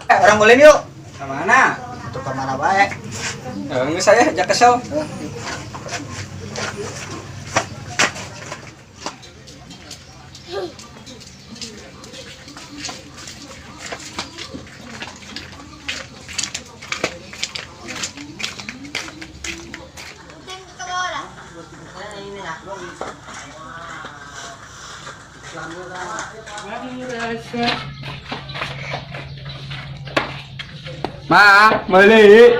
Orang boleh yuk. Kemana? Untuk kemana baik? Enggak saya ajak kesel. Mang, beli.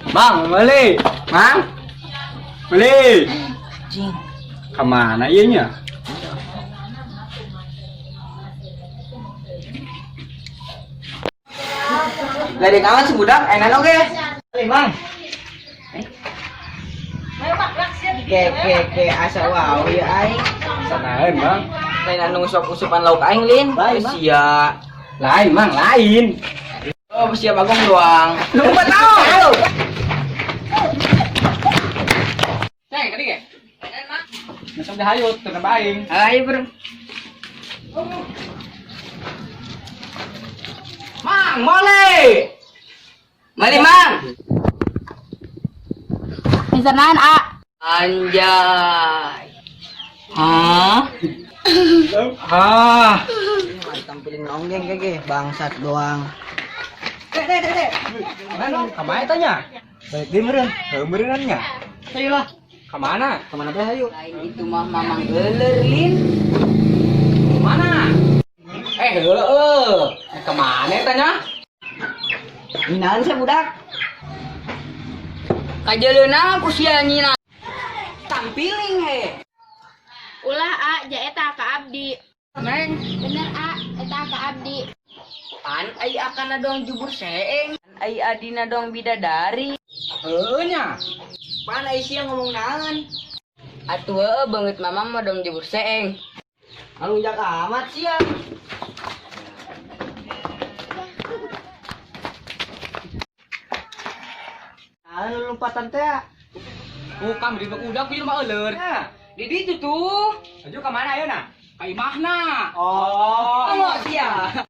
Bang, beli. Mang. Beli. Kemana ianya? Dari kawan si budak, enak oke. Mang. Ke asa wow ya aing. Sanain, Bang. Lain anu usap-usupan lauk aing lin. Sia. Lain, Mang, lain. Oh, sia bagong doang. Lupa tahu. Halo. Ceng, kali ge. Masuk dah hayut, teu baing. Ayo, Bro. Mang, boleh. Mari, Mang. Misalnya A. Anjay. Hah? Ah. Tampilin onggeng kege, bangsat doang. Mana? Kemana tanya? Baik di meureun. Kemerinannya. Ayolah. Kemana? Kemana teh ayo? Lain itu mah mamang euler lin. Kemana? Kemana tanya? Minaan saya budak. Kajeleuna ku sia nyina. Tampiling he. Ulah A jaeta ka abdi. Neng, Bener A eta ka abdi. pan ai akan dong jubur seeng. Ai adina dong bidadari. Nya. Pan ai sia ngomong naon? Atuh heueuh beungeut mamang mah dong jebur seeng. Anu jaga amat sia. Anu lompatan teh. Bukan di udah ku mah euleur. Di ditu tuh. Aju kemana ayeuna? Ka imahna. Oh, sia.